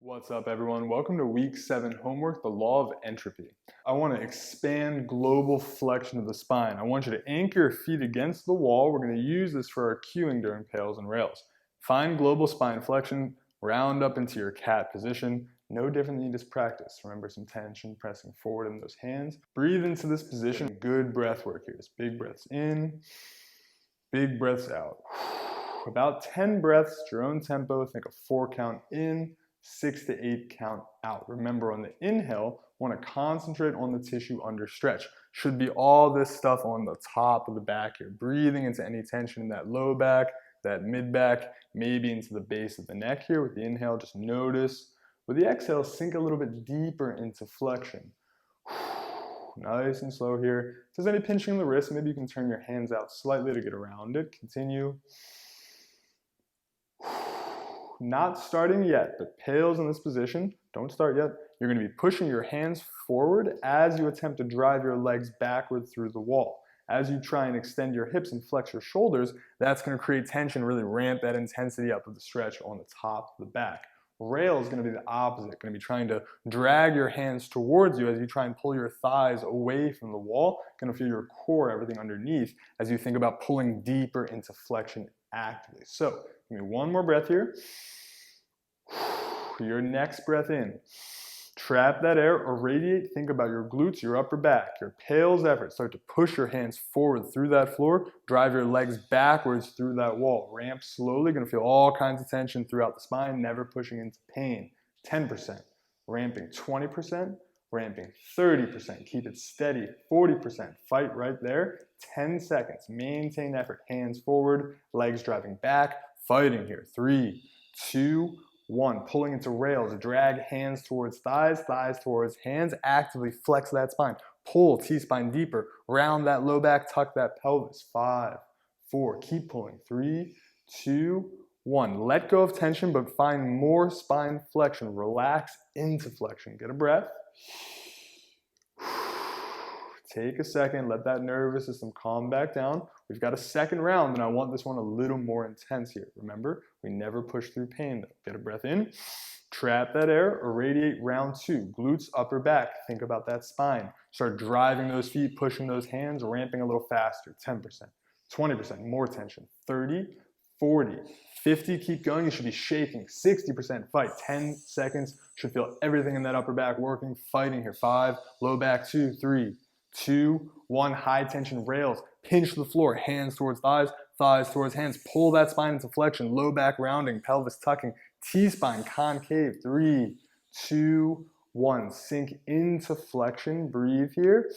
What's up, everyone? Welcome to week 7 homework, the law of entropy. I want to expand global flexion of the spine. I want you to anchor your feet against the wall. We're going to use this for our cueing during pails and rails. Find global spine flexion, round up into your cat position. No different than you just practiced. Remember some tension, pressing forward in those hands. Breathe into this position. Good breath work here. Just big breaths in, big breaths out. About 10 breaths at your own tempo. Think a 4 count in, 6 to 8 count out. Remember, on the inhale, want to concentrate on the tissue under stretch. Should be all this stuff on the top of the back here. Breathing into any tension in that low back, that mid back, maybe into the base of the neck here. With the inhale, just notice. With the exhale, sink a little bit deeper into flexion. Nice and slow here. If there's any pinching in the wrist, maybe you can turn your hands out slightly to get around it. Continue. Not starting yet, but pails in this position, don't start yet. You're going to be pushing your hands forward as you attempt to drive your legs backward through the wall. As you try and extend your hips and flex your shoulders, that's going to create tension, really ramp that intensity up of the stretch on the top of the back. Rail is going to be the opposite, going to be trying to drag your hands towards you as you try and pull your thighs away from the wall. Going to feel your core, everything underneath, as you think about pulling deeper into flexion actively. So, give me one more breath here. Your next breath in. Trap that air or radiate. Think about your glutes, your upper back, your pails effort. Start to push your hands forward through that floor. Drive your legs backwards through that wall. Ramp slowly. Going to feel all kinds of tension throughout the spine, never pushing into pain. 10%. Ramping 20%. Ramping 30%. Keep it steady. 40%. Fight right there. 10 seconds. Maintain effort. Hands forward. Legs driving back. Fighting here. 3, 2, 1. Pulling into rails. Drag hands towards thighs. Thighs towards hands. Actively flex that spine. Pull T-spine deeper. Round that low back. Tuck that pelvis. 5, 4. Keep pulling. 3, 2, 1. Let go of tension, but find more spine flexion. Relax into flexion. Get a breath. Take a second, let that nervous system calm back down. We've got a second round, and I want this one a little more intense here. Remember, we never push through pain though. Get a breath in, trap that air, irradiate round 2. Glutes, upper back, think about that spine. Start driving those feet, pushing those hands, ramping a little faster. 10%, 20%, more tension. 30, 40, 50, keep going. You should be shaking. 60% fight. 10 seconds, should feel everything in that upper back working, fighting here. 5, low back, 2, 3, 2, 1, high tension rails. Pinch the floor, hands towards thighs, thighs towards hands. Pull that spine into flexion, low back rounding, pelvis tucking, T-spine concave. 3, 2, 1. Sink into flexion. Breathe here.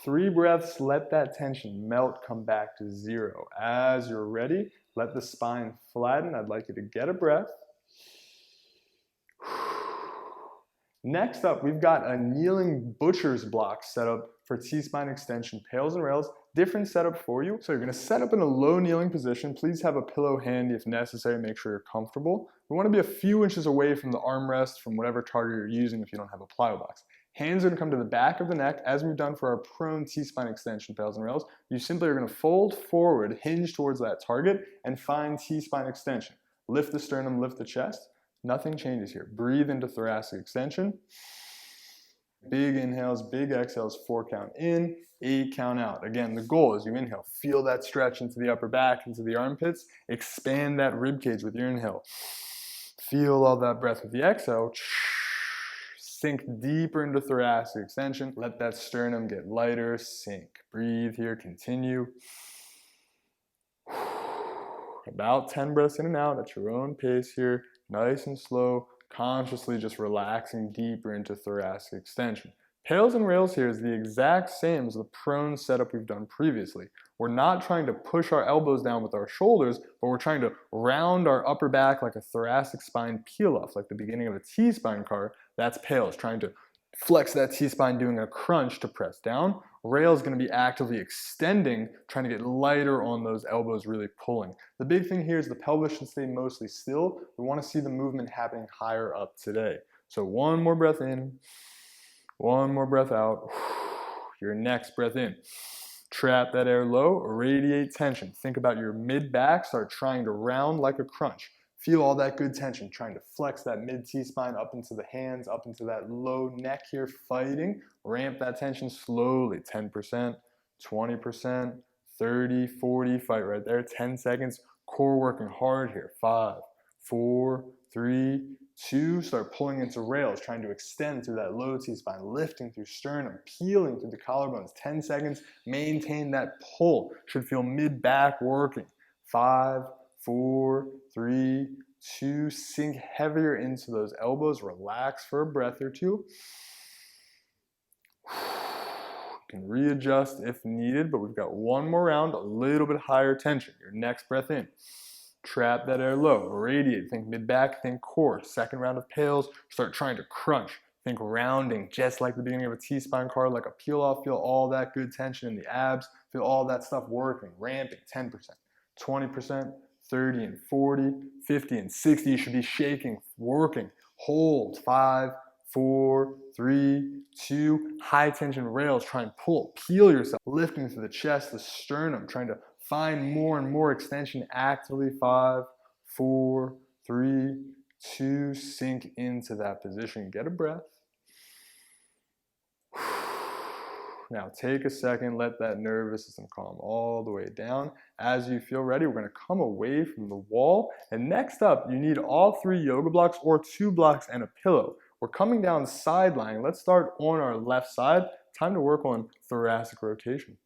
3 breaths, let that tension melt, come back to 0. As you're ready, let the spine flatten. I'd like you to get a breath. Next up, we've got a kneeling butcher's block set up for T-spine extension, pails and rails. Different setup for you. So you're going to set up in a low kneeling position. Please have a pillow handy if necessary. Make sure you're comfortable. We want to be a few inches away from the armrest, from whatever target you're using if you don't have a plyo box. Hands are going to come to the back of the neck, as we've done for our prone T-spine extension, pails and rails. You simply are going to fold forward, hinge towards that target, and find T-spine extension. Lift the sternum, lift the chest. Nothing changes here. Breathe into thoracic extension. Big inhales, big exhales, 4 count in, 8 count out. Again, the goal is you inhale, feel that stretch into the upper back, into the armpits, expand that rib cage with your inhale. Feel all that breath with the exhale. Sink deeper into thoracic extension. Let that sternum get lighter, sink. Breathe here, continue. About 10 breaths in and out at your own pace here. Nice and slow, consciously just relaxing deeper into thoracic extension. Pails and rails here is the exact same as the prone setup we've done previously. We're not trying to push our elbows down with our shoulders, but we're trying to round our upper back like a thoracic spine peel-off, like the beginning of a T-spine car. That's pails, trying to flex that T-spine, doing a crunch to press down. Rail is going to be actively extending, trying to get lighter on those elbows, really pulling. The big thing here is the pelvis should stay mostly still. We want to see the movement happening higher up today. So one more breath in, one more breath out. Your next breath in. Trap that air low, radiate tension. Think about your mid-back, start trying to round like a crunch. Feel all that good tension, trying to flex that mid-T-spine up into the hands, up into that low neck here, fighting. Ramp that tension slowly, 10%, 20%, 30, 40, fight right there, 10 seconds. Core working hard here, 5, 4, 3, 2, start pulling into rails, trying to extend through that low T-spine, lifting through sternum, peeling through the collarbones, 10 seconds, maintain that pull, should feel mid-back working, 5, 4, 3, 2, sink heavier into those elbows, relax for a breath or two. You can readjust if needed, but we've got one more round, a little bit higher tension. Your next breath in. Trap that air low, radiate, think mid-back, think core. Second round of pails, start trying to crunch. Think rounding, just like the beginning of a T-spine card, like a peel off, feel all that good tension in the abs, feel all that stuff working, ramping, 10%, 20%, 30 and 40, 50 and 60, you should be shaking, working, hold, 5, 4, 3, 2, high tension rails, try and pull, peel yourself, lifting through the chest, the sternum, trying to find more and more extension actively, 5, 4, 3, 2, sink into that position, get a breath. Now take a second, let that nervous system calm all the way down. As you feel ready, we're gonna come away from the wall. And next up, you need all 3 yoga blocks or 2 blocks and a pillow. We're coming down side lying. Let's start on our left side. Time to work on thoracic rotation.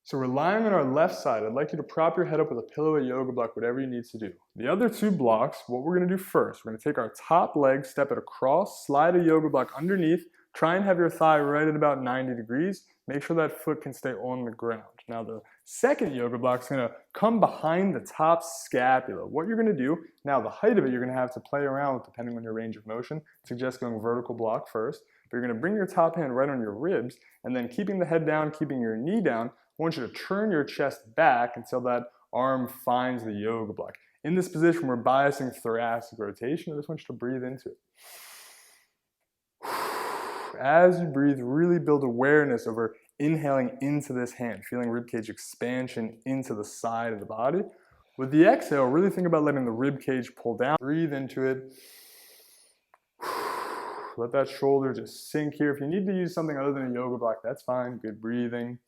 So we're lying on our left side. I'd like you to prop your head up with a pillow, a yoga block, whatever you need to do. The other 2 blocks, what we're gonna do first, we're gonna take our top leg, step it across, slide a yoga block underneath, try and have your thigh right at about 90 degrees. Make sure that foot can stay on the ground. Now the second yoga block is gonna come behind the top scapula. What you're gonna do, now the height of it you're gonna have to play around with depending on your range of motion. Suggest going vertical block first, but you're gonna bring your top hand right on your ribs and then keeping the head down, keeping your knee down, I want you to turn your chest back until that arm finds the yoga block. In this position, we're biasing thoracic rotation. I just want you to breathe into it. As you breathe, really build awareness over inhaling into this hand, feeling ribcage expansion into the side of the body. With the exhale, really think about letting the ribcage pull down. Breathe into it. Let that shoulder just sink here. If you need to use something other than a yoga block, that's fine. Good breathing.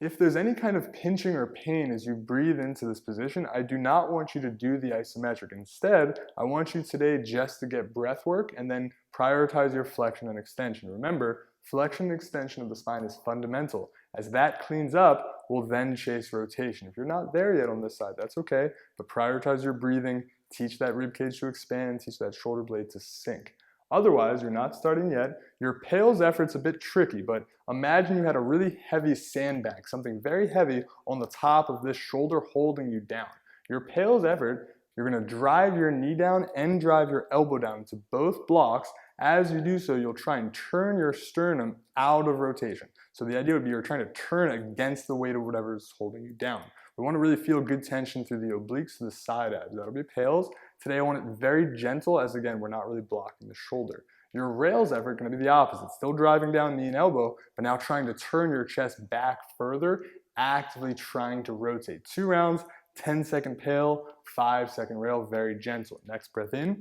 If there's any kind of pinching or pain as you breathe into this position, I do not want you to do the isometric. Instead, I want you today just to get breath work and then prioritize your flexion and extension. Remember, flexion and extension of the spine is fundamental. As that cleans up, we'll then chase rotation. If you're not there yet on this side, that's okay, but prioritize your breathing, teach that ribcage to expand, teach that shoulder blade to sink. Otherwise, you're not starting yet. Your pails effort's a bit tricky, but imagine you had a really heavy sandbag, something very heavy on the top of this shoulder holding you down. Your pails effort, you're gonna drive your knee down and drive your elbow down into both blocks. As you do so, you'll try and turn your sternum out of rotation. So the idea would be you're trying to turn against the weight of whatever is holding you down. We want to really feel good tension through the obliques to the side abs. That'll be pails. Today I want it very gentle as again, we're not really blocking the shoulder. Your rails effort going to be the opposite. Still driving down knee and elbow, but now trying to turn your chest back further, actively trying to rotate. 2 rounds, 10-second pail, 5-second rail, very gentle. Next breath in.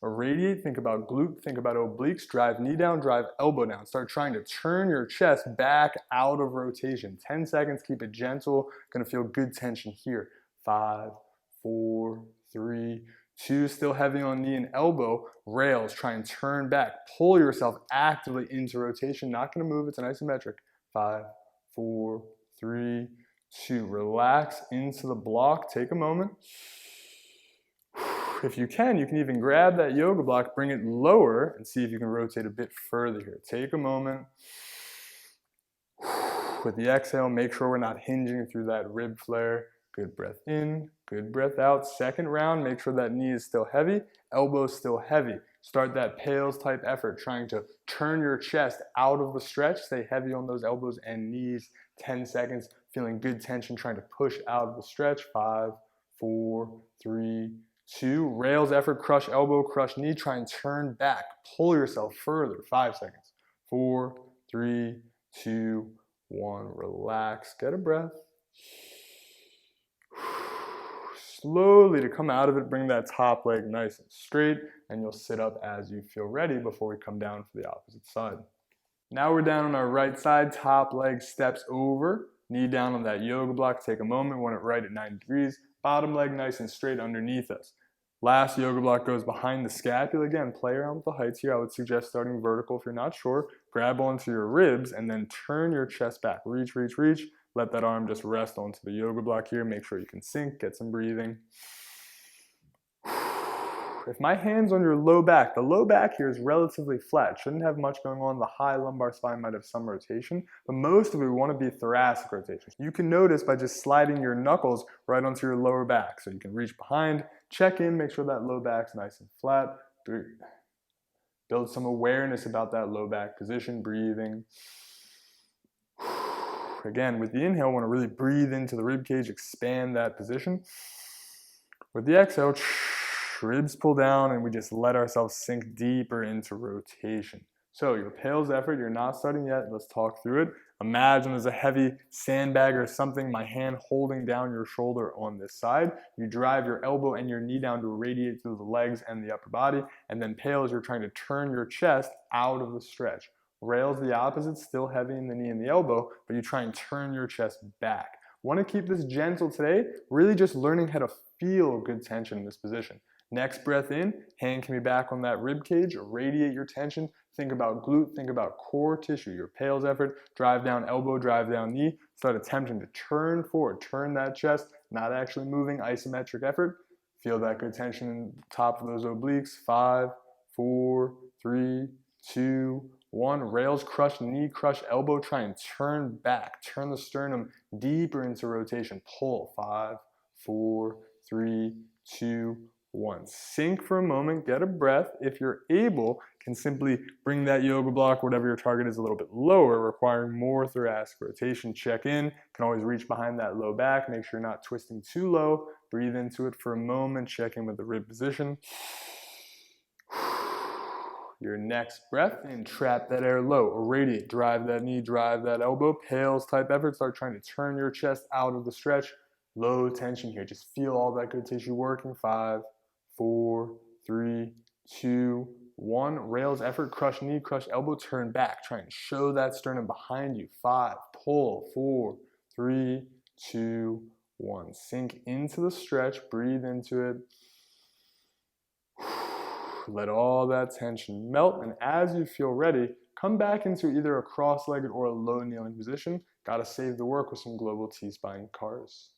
Radiate, think about glute, think about obliques, drive knee down, drive elbow down. Start trying to turn your chest back out of rotation. 10 seconds, keep it gentle. Gonna feel good tension here. 5, 4, 3, 2, still heavy on knee and elbow. Rails, try and turn back. Pull yourself actively into rotation. Not gonna move, it's an isometric. 5, 4, 3, 2. Relax into the block, take a moment. If you can even grab that yoga block, bring it lower, and see if you can rotate a bit further here. Take a moment. With the exhale, make sure we're not hinging through that rib flare. Good breath in, good breath out. Second round, make sure that knee is still heavy, elbow still heavy. Start that pails type effort, trying to turn your chest out of the stretch. Stay heavy on those elbows and knees. 10 seconds, feeling good tension, trying to push out of the stretch. 5, 4, 3, 2, rails effort, crush elbow, crush knee, try and turn back, pull yourself further, 5 seconds, 4, 3, 2, 1, relax, get a breath. slowly to come out of it, bring that top leg nice and straight, and you'll sit up as you feel ready before we come down for the opposite side. Now we're down on our right side, top leg steps over, knee down on that yoga block, take a moment, want it right at 90 degrees, bottom leg nice and straight underneath us. Last yoga block goes behind the scapula. Again, play around with the heights here. I would suggest starting vertical if you're not sure. Grab onto your ribs and then turn your chest back. Reach, reach, reach. Let that arm just rest onto the yoga block here. Make sure you can sink, get some breathing. If my hand's on your low back, the low back here is relatively flat. Shouldn't have much going on. The high lumbar spine might have some rotation, but most of it we want to be thoracic rotation. You can notice by just sliding your knuckles right onto your lower back. So you can reach behind, check in, make sure that low back's nice and flat. Build some awareness about that low back position, breathing. Again, with the inhale, I want to really breathe into the rib cage, expand that position. With the exhale, ribs pull down and we just let ourselves sink deeper into rotation. So your Pale's effort, you're not starting yet, let's talk through it. Imagine there's a heavy sandbag or something, my hand holding down your shoulder on this side. You drive your elbow and your knee down to radiate through the legs and the upper body, and then Pale's, you're trying to turn your chest out of the stretch. Rail's the opposite, still heavy in the knee and the elbow, but you try and turn your chest back. Want to keep this gentle today, really just learning how to feel good tension in this position. Next breath in, hand can be back on that rib cage, radiate your tension, think about glute, think about core tissue, your Pale's effort, drive down elbow, drive down knee, start attempting to turn forward, turn that chest, not actually moving, isometric effort. Feel that good tension in the top of those obliques, 5, 4, 3, 2, 1, rails, crush knee, crush elbow, try and turn back, turn the sternum deeper into rotation, pull, 5, 4, 3, 2, 1. Sink for a moment, get a breath. If you're able, can simply bring that yoga block, whatever your target is, a little bit lower, requiring more thoracic rotation. Check in, can always reach behind that low back, make sure you're not twisting too low. Breathe into it for a moment, check in with the rib position. Your next breath in, trap that air low, irradiate, drive that knee, drive that elbow, Pale's type effort, start trying to turn your chest out of the stretch. Low tension here, just feel all that good tissue working, 5, 4, 3, 2, 1, rails effort, crush knee, crush elbow, turn back, try and show that sternum behind you, 5, pull, 4, 3, 2, 1, sink into the stretch, breathe into it. Let all that tension melt, and as you feel ready, come back into either a cross-legged or a low kneeling position. Gotta save the work with some global T-spine cars.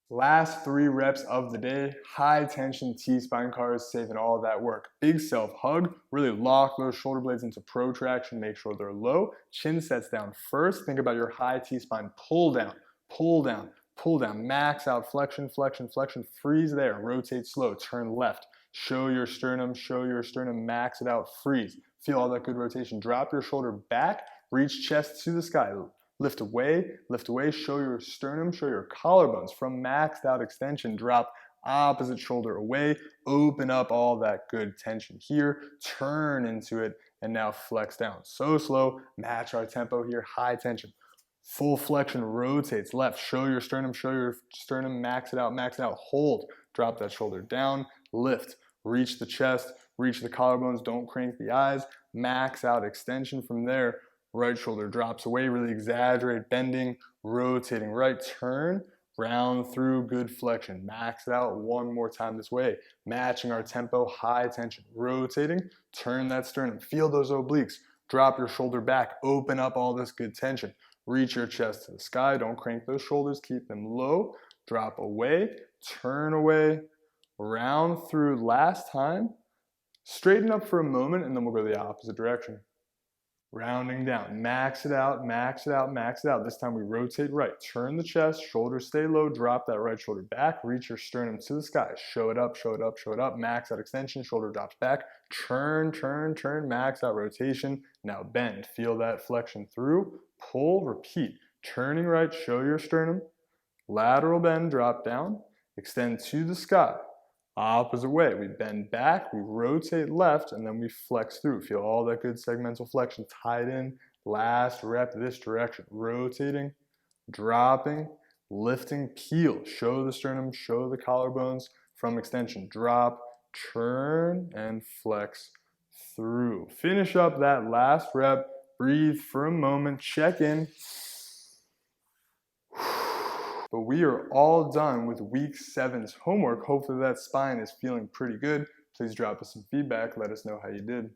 Last 3 reps of the day, high tension T-spine cars, saving all that work. Big self hug, really lock those shoulder blades into protraction, make sure they're low. Chin sets down first, think about your high T-spine, pull down, pull down, pull down, max out, flexion, flexion, flexion, freeze there, rotate slow, turn left. Show your sternum, max it out, freeze. Feel all that good rotation. Drop your shoulder back, reach chest to the sky. Lift away, show your sternum, show your collarbones. From maxed out extension, drop opposite shoulder away, open up all that good tension here, turn into it, and now flex down. So slow, match our tempo here, high tension. Full flexion rotates left, show your sternum, max it out, hold. Drop that shoulder down, lift. Reach the chest, reach the collarbones, don't crank the eyes, max out extension from there. Right shoulder drops away, really exaggerate bending, rotating right, turn, round through, good flexion. Max it out one more time this way, matching our tempo, high tension, rotating, turn that sternum, feel those obliques, drop your shoulder back, open up all this good tension, reach your chest to the sky, don't crank those shoulders, keep them low, drop away, turn away, round through last time, straighten up for a moment, and then we'll go the opposite direction. Rounding down, max it out, max it out, max it out. This time we rotate right, turn the chest, shoulders stay low, drop that right shoulder back, reach your sternum to the sky, show it up, show it up, show it up, max out extension, shoulder drops back, turn, turn, turn, max out rotation, now bend, feel that flexion through, pull, repeat, turning right, show your sternum, lateral bend, drop down, extend to the sky. Opposite way, we bend back, we rotate left, and then we flex through. Feel all that good segmental flexion tied in. Last rep this direction, rotating, dropping, lifting, peel, show the sternum, show the collarbones from extension, drop, turn, and flex through. Finish up that last rep, breathe for a moment, check in. But we are all done with week 7's homework. Hopefully that spine is feeling pretty good. Please drop us some feedback, let us know how you did.